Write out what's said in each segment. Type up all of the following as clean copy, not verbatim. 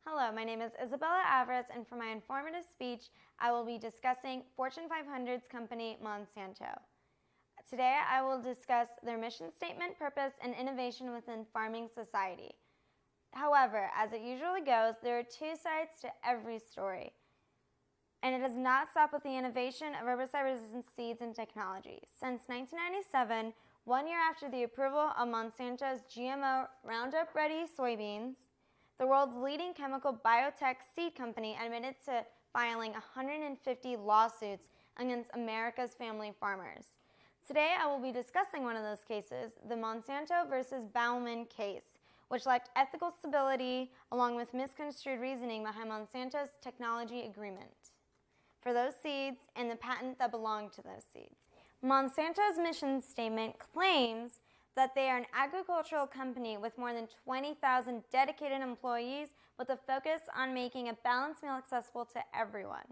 Hello, my name is Isabella Alvarez, and for my informative speech, I will be discussing Fortune 500's company Monsanto. Today, I will discuss their mission statement, purpose, and innovation within farming society. However, as it usually goes, there are two sides to every story. And it does not stop with the innovation of herbicide-resistant seeds and technology. Since 1997, 1 year after the approval of Monsanto's GMO Roundup Ready soybeans, the world's leading chemical biotech seed company admitted to filing 150 lawsuits against America's family farmers. Today, I will be discussing one of those cases, the Monsanto versus Baumann case, which lacked ethical stability along with misconstrued reasoning behind Monsanto's technology agreement for those seeds and the patent that belonged to those seeds. Monsanto's mission statement claims that they are an agricultural company with more than 20,000 dedicated employees with a focus on making a balanced meal accessible to everyone.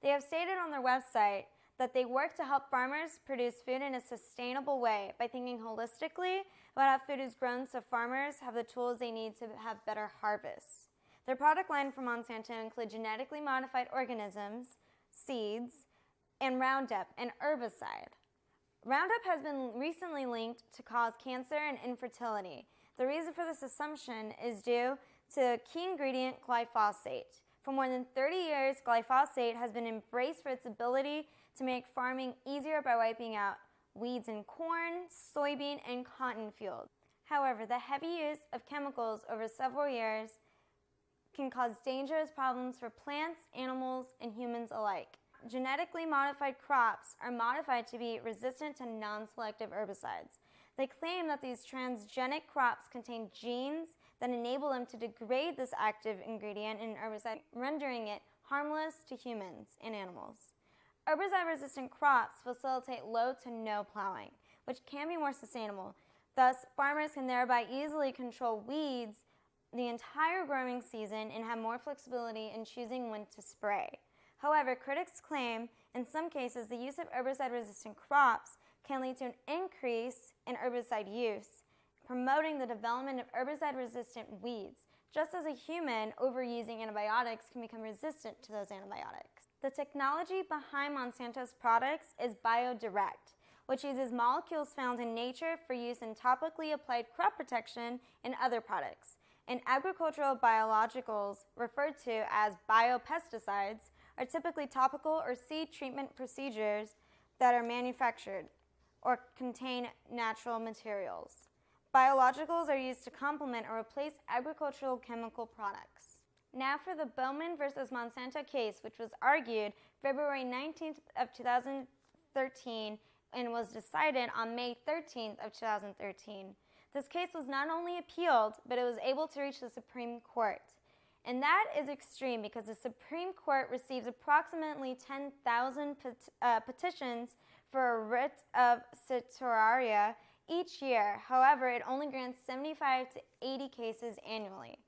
They have stated on their website that they work to help farmers produce food in a sustainable way by thinking holistically about how food is grown so farmers have the tools they need to have better harvests. Their product line for Monsanto include genetically modified organisms, seeds, and Roundup, an herbicide. Roundup has been recently linked to cause cancer and infertility. The reason for this assumption is due to key ingredient glyphosate. For more than 30 years, glyphosate has been embraced for its ability to make farming easier by wiping out weeds in corn, soybean, and cotton fields. However, the heavy use of chemicals over several years can cause dangerous problems for plants, animals, and humans alike. Genetically modified crops are modified to be resistant to non-selective herbicides. They claim that these transgenic crops contain genes that enable them to degrade this active ingredient in an herbicide, rendering it harmless to humans and animals. Herbicide-resistant crops facilitate low to no plowing, which can be more sustainable. Thus, farmers can thereby easily control weeds the entire growing season and have more flexibility in choosing when to spray. However, critics claim in some cases the use of herbicide-resistant crops can lead to an increase in herbicide use, promoting the development of herbicide-resistant weeds, just as a human overusing antibiotics can become resistant to those antibiotics. The technology behind Monsanto's products is BioDirect, which uses molecules found in nature for use in topically applied crop protection and other products. And agricultural biologicals, referred to as biopesticides, are typically topical or seed treatment procedures that are manufactured or contain natural materials. Biologicals are used to complement or replace agricultural chemical products. Now for the Baumann versus Monsanto case, which was argued February 19th of 2013 and was decided on May 13th of 2013. This case was not only appealed, but it was able to reach the Supreme Court. And that is extreme because the Supreme Court receives approximately 10,000 petitions for a writ of certiorari each year. However, it only grants 75 to 80 cases annually.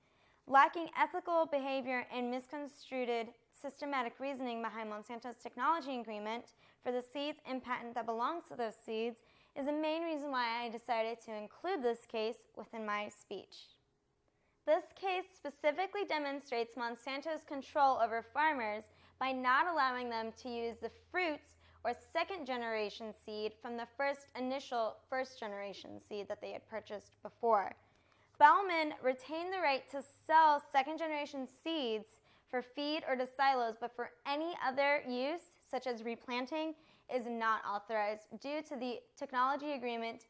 Lacking ethical behavior and misconstrued systematic reasoning behind Monsanto's technology agreement for the seeds and patent that belongs to those seeds is the main reason why I decided to include this case within my speech. This case specifically demonstrates Monsanto's control over farmers by not allowing them to use the fruits or second-generation seed from the initial first-generation seed that they had purchased before. Baumann retained the right to sell second-generation seeds for feed or to silos, but for any other use, such as replanting, is not authorized due to the technology agreement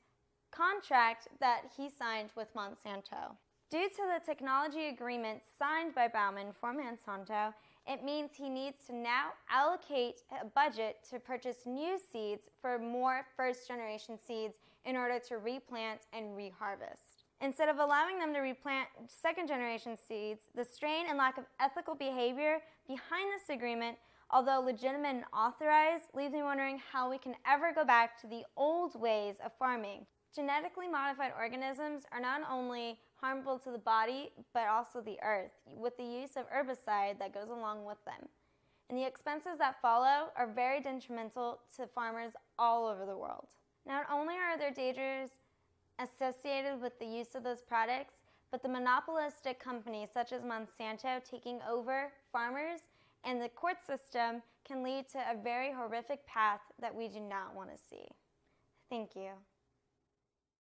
contract that he signed with Monsanto. Due to the technology agreement signed by Baumann for Monsanto, it means he needs to now allocate a budget to purchase new seeds for more first-generation seeds in order to replant and reharvest. Instead of allowing them to replant second-generation seeds, the strain and lack of ethical behavior behind this agreement, although legitimate and authorized, leaves me wondering how we can ever go back to the old ways of farming. Genetically modified organisms are not only harmful to the body, but also the earth, with the use of herbicide that goes along with them. And the expenses that follow are very detrimental to farmers all over the world. Not only are there dangers associated with the use of those products, but the monopolistic companies such as Monsanto taking over farmers and the court system can lead to a very horrific path that we do not want to see. Thank you.